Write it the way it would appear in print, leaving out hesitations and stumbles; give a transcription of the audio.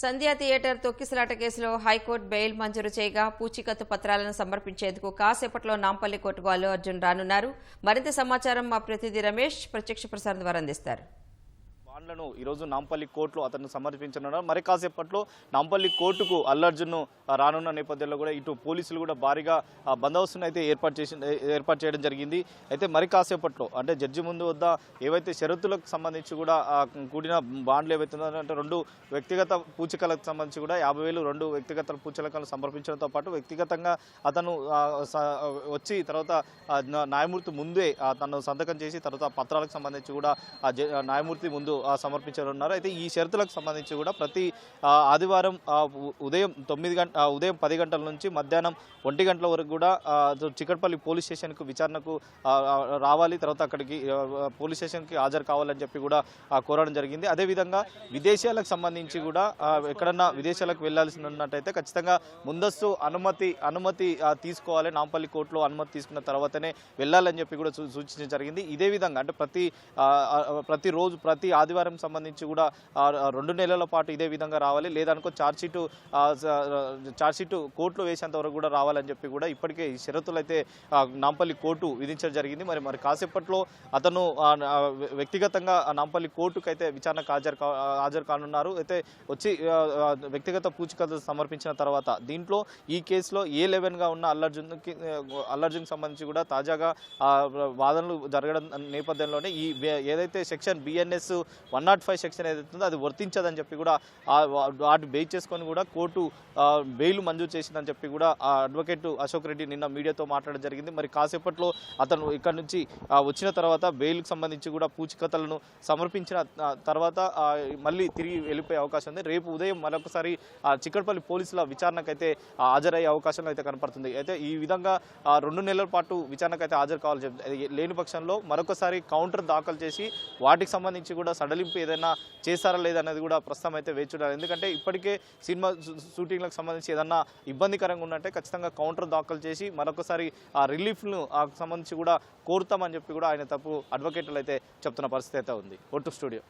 సంధ్యా theatre తొక్కిసలాట కేసులో high court bail మంజూరు చేయగా పూచీకత్తు పత్రాలను సమర్పించేందుకు కాసేపట్లో నాంపల్లి కోర్టుకు అల్లు అర్జున్ రానున్నారు. మరింత సమాచారం మా ప్రతినిధి రమేష్ ప్రత్యక్ష ప్రసారం ద్వారా అందిస్తారు. బాండ్లను ఈరోజు నాంపల్లి కోర్టులో అతను సమర్పించనున్నారు. మరి కాసేపట్లో నాంపల్లి కోర్టుకు అల్లు అర్జున్ రానున్న నేపథ్యంలో కూడా ఇటు పోలీసులు కూడా భారీగా బందోబస్తును అయితే ఏర్పాటు చేయడం జరిగింది. అయితే మరి కాసేపట్లో అంటే జడ్జి ముందు వద్ద ఏవైతే షరతులకు సంబంధించి కూడా కూడిన బాండ్లు ఏవైతే అంటే రెండు వ్యక్తిగత పూచికలకు సంబంధించి కూడా 50,000 రెండు వ్యక్తిగత పూచికలను సమర్పించడంతో పాటు వ్యక్తిగతంగా అతను వచ్చి తర్వాత న్యాయమూర్తి ముందే తను సంతకం చేసి తర్వాత పత్రాలకు సంబంధించి కూడా న్యాయమూర్తి ముందు సమర్పించనున్నారు. అయితే ఈ షరతులకు సంబంధించి కూడా ప్రతి ఆదివారం ఉదయం 10 గంటల నుంచి మధ్యాహ్నం 1 గంటల వరకు కూడా చికట్పల్లి పోలీస్ స్టేషన్కు విచారణకు రావాలి, తర్వాత అక్కడికి పోలీస్ స్టేషన్కి హాజరు కావాలని చెప్పి కూడా కోరడం జరిగింది. అదేవిధంగా విదేశాలకు సంబంధించి కూడా ఎక్కడన్నా విదేశాలకు వెళ్లాల్సి ఉన్నట్టయితే ఖచ్చితంగా ముందస్తు అనుమతి తీసుకోవాలి. నాంపల్లి కోర్టులో అనుమతి తీసుకున్న తర్వాతనే వెళ్ళాలని చెప్పి కూడా సూచించడం జరిగింది. ఇదే విధంగా అంటే ప్రతిరోజు ప్రతి ఆదివారం సంబంధించి కూడా 2 నెలల పాటు ఇదే విధంగా రావాలి, లేదనుకో ఛార్జ్షీటు కోర్టులో వేసేంత వరకు కూడా రావాలని చెప్పి కూడా ఇప్పటికే ఈ షరతులు అయితే నాంపల్లి కోర్టు విధించడం జరిగింది. మరి కాసేపట్లో అతను వ్యక్తిగతంగా నాంపల్లి కోర్టుకు అయితే విచారణకు హాజరు కానున్నారు. అయితే వచ్చి వ్యక్తిగత పూచికత్తు సమర్పించిన తర్వాత దీంట్లో ఈ కేసులో A11గా ఉన్న అల్లు అర్జున్ సంబంధించి కూడా తాజాగా వాదనలు జరగడం నేపథ్యంలోనే ఈ ఏదైతే సెక్షన్ BNS 105 సెక్షన్ ఏదైతుందో అది వర్తించదని చెప్పి కూడా వాటి బేస్ చేసుకొని కూడా కోర్టు బెయిల్ మంజూరు చేసిందని చెప్పి కూడా అడ్వకేట్ అశోక్ రెడ్డి నిన్న మీడియాతో మాట్లాడడం జరిగింది. మరి కాసేపట్లో అతను ఇక్కడ నుంచి వచ్చిన తర్వాత బెయిల్కి సంబంధించి కూడా పూచికత్తలను సమర్పించిన తర్వాత మళ్ళీ తిరిగి వెళ్ళిపోయే అవకాశం ఉంది. రేపు ఉదయం మరొకసారి చికట్పల్లి పోలీసుల విచారణకైతే హాజరయ్యే అవకాశం అయితే కనపడుతుంది. అయితే ఈ విధంగా 2 నెలల పాటు విచారణకైతే హాజరు కావాలని లేని పక్షంలో మరొకసారి కౌంటర్ దాఖలు చేసి వాటికి సంబంధించి కూడా సడలింపు ఏదైనా చేస్తారా లేదన్నది కూడా ప్రస్తుతం అయితే వేచి చూడాలి. ఎందుకంటే ఇప్పటికే సినిమా షూటింగ్లకు సంబంధించి ఏదన్నా ఇబ్బందికరంగా ఉన్నట్టే ఖచ్చితంగా కౌంటర్ దాఖలు చేసి మరొకసారి ఆ రిలీఫ్ను సంబంధించి కూడా కోరుతామని చెప్పి కూడా ఆయన అడ్వకేట్లు అయితే చెప్తున్న పరిస్థితి అయితే ఉంది. ఒట్టు స్టూడియో.